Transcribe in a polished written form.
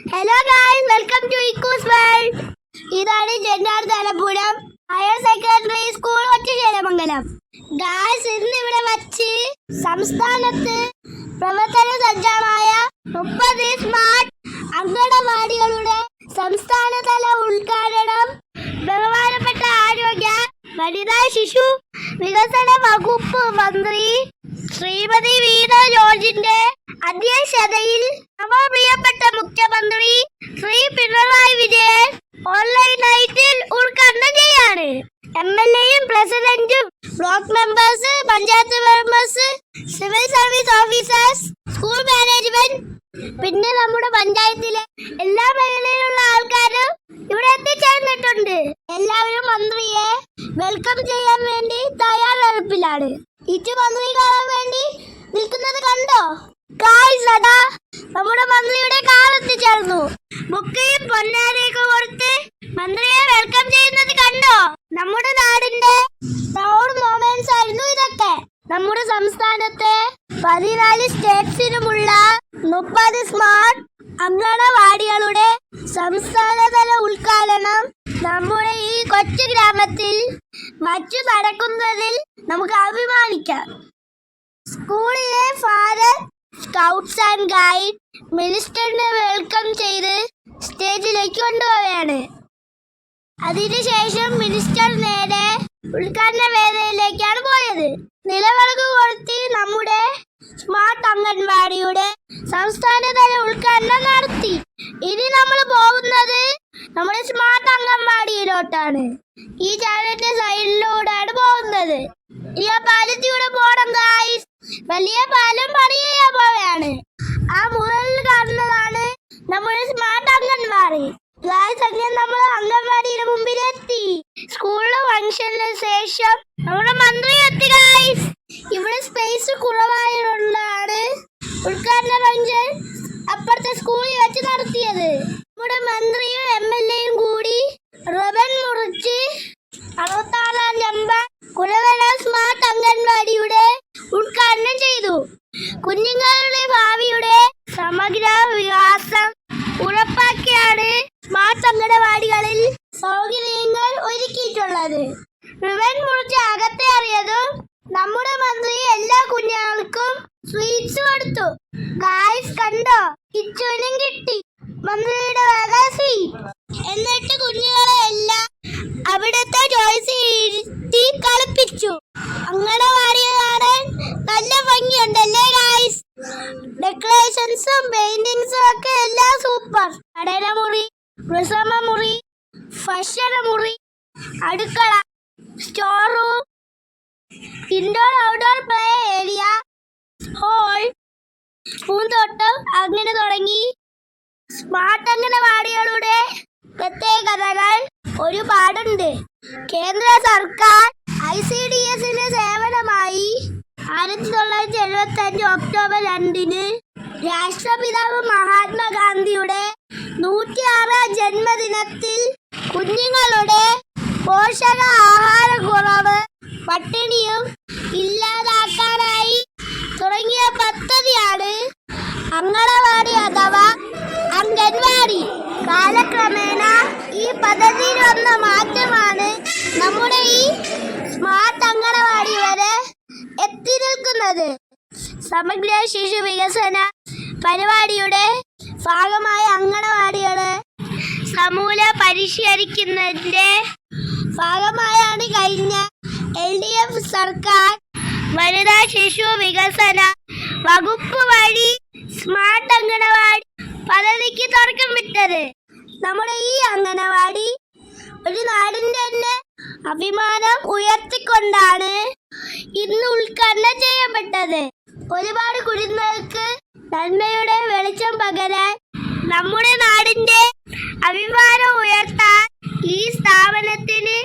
Hello guys, welcome to Iku's World. ഇതാണ് ജെന്നാർ തലപ്പുഴം higher secondary school ഒറ്റശേലമംഗലം. Guys, ഇന്ന് ഇവിടെ വച്ച് സംസ്ഥാനത്ത് പ്രവർത്തന സജ്ജമായ 30 സ്മാർട്ട് അംഗനവാടികളുടെ സംസ്ഥാനതല ഉദ്ഘാടനം ബഹുമാനപ്പെട്ട ആരോഗ്യ വനിതാ ശിശു വികസന വകുപ്പ് മന്ത്രി ശ്രീമതി വീണ ജോർജിന്റെ അധ്യക്ഷതയിൽ നമ്മുടെ പ്രിയപ്പെട്ട മുഖ്യമന്ത്രി ശ്രീ പിണറായി വിജയൻ ഓൺലൈനായിട്ട് ഉദ്ഘാടനം ചെയ്യാണ്. MLAയും പ്രസിഡന്റും block members, panchayat members, civil service officers, school management, പിന്നെ നമ്മുടെ പഞ്ചായത്തിലെ എല്ലാ മേഖലയിലുള്ള ആൾക്കാരും ഇവിടെ എത്തിച്ചേർന്നിട്ടുണ്ട്. എല്ലാവരും മന്ത്രിയെ വെൽക്കം ചെയ്യാൻ വേണ്ടി തയ്യാറെടുപ്പിലാണ്. മന്ത്രി കാണാൻ വേണ്ടി നിൽക്കുന്നത് കണ്ടോ? ഗായ്സ്, അതാ നമ്മുടെ മന്ത്രിയുടെ കാർ എത്തിച്ചേർന്നു. ബുക്കയും പൊന്നാരയൊക്കെ കൊടുത്ത് മന്ത്രിയെ വെൽക്കം ചെയ്യുന്നത് കണ്ടോ? നമ്മുടെ നാടിന്റെ പ്രൗഡ് മൊമെന്റ്സ് ആയിരുന്നു ഇതൊക്കെ. നമ്മുടെ സംസ്ഥാനത്തെ 14 സ്റ്റേറ്റ്സിലുമുള്ള 30 സ്മാർട്ട് അംഗനവാടികളുടെ സംസ്ഥാനതല ഉദ്ഘാടനം നമ്മുടെ ഈ കൊച്ചു ഗ്രാമത്തിൽ വച്ചു നടക്കുന്നതിൽ നമുക്ക് അഭിമാനിക്കാം. സ്കൂളിലെ ഫാദർ സ്കൗട്ട്സ് ആൻഡ് ഗൈഡ് മിനിസ്റ്ററിനെ വെൽക്കം ചെയ്ത് സ്റ്റേജിലേക്ക് കൊണ്ടുപോവുകയാണ്. അതിനുശേഷം മിനിസ്റ്റർ നേരെ ഉദ്ഘാടന വേദിയിലേക്കാണ് പോയത്. നിലവിളക്ക് കൊളുത്തി നമ്മുടെ സ്മാർട്ട് അംഗൻവാടിയുടെ സംസ്ഥാനതല ഉദ്ഘാടനം നടത്തി. ഇനി നമ്മൾ പോകുന്നത് നമ്മുടെ സ്മാർട്ട് അംഗൻവാടിയിലോട്ടാണ്. ഈ ചാനലിന്റെ സൈഡിലൂടെയാണ് പോകുന്നത്. ഈ പാലത്തിലൂടെ പോകണം ഗായ്സ്. വലിയ പാലം പണി ചെയ്യാൻ പോവുകയാണ്. ആ മുകളിൽ കാണുന്നതാണ് നമ്മുടെ സ്മാർട്ട് അംഗൻവാടി. ഗായ്സ്, അങ്ങനെ നമ്മൾ അംഗൻവാടിയുടെ മുമ്പിലെത്തി. സ്കൂളിലെ ഫംഗ്ഷന് ശേഷം നമ്മുടെ മന്ത്രി എത്തി ഗായ്സ്. ഇവിടെ സ്പേസ് കുറവായതുകൊണ്ടാണ് ഉദ്ഘാടന ഫംഗ്ഷൻ അപ്പുറത്തെ സ്കൂളിൽ വെച്ച് നടത്തിയത്. നമ്മുടെ മന്ത്രിയും MLAയും കൂടി റിബൺ മുറിച്ച് 66-ാം നമ്പർ കുലവല സ്മാർട്ട് അംഗൻവാടിയുടെ ഉദ്ഘാടനം ചെയ്തു. കുഞ്ഞുങ്ങളുടെ ഭാവിയുടെ സമഗ്ര വികാസം ഉറപ്പാക്കിയാണ് സ്മാർട്ട് അംഗനവാടികളിൽ സൗകര്യങ്ങൾ ഒരുക്കിയിട്ടുള്ളത്. റിബൺ മുറിച്ച് അകത്തെ അറിയതും നമ്മുടെ മന്ത്രി എല്ലാ കുഞ്ഞുങ്ങൾക്കും സ്വീറ്റ്സ് കൊടുത്തു. ഗായ്സ്, കണ്ടോ? കിച്ചുവിനും കിട്ടി മന്ത്രിയുടെ വക സ്വീറ്റ്. എന്നിട്ട് കുഞ്ഞുങ്ങളെ എല്ലാം അവിടുത്തെ ചോയ്സ് ഇരുത്തി കളിപ്പിച്ചു. അംഗനവാടി കാണാൻ നല്ല ഭംഗിയുണ്ടല്ലേ ഗായ്സ്? ഡെക്കറേഷൻസും പെയിന്റിങ്സും ഒക്കെ എല്ലാം സൂപ്പർ. പഠനമുറി, പ്രസവമുറി, ഭക്ഷണമുറി, അടുക്കള, store room, indoor outdoor play area, hall, പൂന്തോട്ടം, അങ്ങനെ തുടങ്ങി സ്മാർട്ട് അംഗനവാടികളുടെ പ്രത്യേകതകൾ ഒരുപാടുണ്ട്. കേന്ദ്ര സർക്കാർ ICDSന്റെ സേവനമായി 1975 ഒക്ടോബർ 2 രാഷ്ട്രപിതാവ് മഹാത്മാഗാന്ധിയുടെ 106ാം ജന്മദിനത്തിൽ കുഞ്ഞുങ്ങളുടെ പോഷകാഹാരക്കുറവ്, പട്ടിണിയും ഇല്ലാതാക്കാനായി തുടങ്ങിയ പദ്ധതിയാണ് അംഗനവാടി അഥവാ അംഗൻവാടി. കാലക്രമേണ ഈ പദ്ധതിയിൽ വന്ന മാറ്റമാണ് നമ്മുടെ ഈ സ്മാർട്ട് അംഗനവാടി വരെ എത്തി നിൽക്കുന്നത്. സമഗ്ര ശിശു വികസന പരിപാടിയുടെ ഭാഗമായ അംഗനവാടികളെ സമൂല പരിഷ്കരിക്കുന്നതിന്റെ ഭാഗമായാണ് കഴിഞ്ഞ LDF സർക്കാർ വനിതാ ശിശു വികസന വകുപ്പ് വഴി സ്മാർട്ട് അംഗനവാടി പദ്ധതിക്ക് തുടക്കം വിട്ടത്. നമ്മുടെ ഈ അംഗനവാടി ഒരു നാടിന്റെ തന്നെ അഭിമാനം ഉയർത്തിക്കൊണ്ടാണ് ഇന്ന് ഉദ്ഘാടനം ചെയ്യപ്പെട്ടത്. ഒരുപാട് കുടുംബങ്ങൾക്ക് നന്മയുടെ വെളിച്ചം പകരാൻ, നമ്മുടെ നാടിന്റെ അഭിമാനം ഉയർത്താൻ ഈ സ്ഥാപനത്തിന്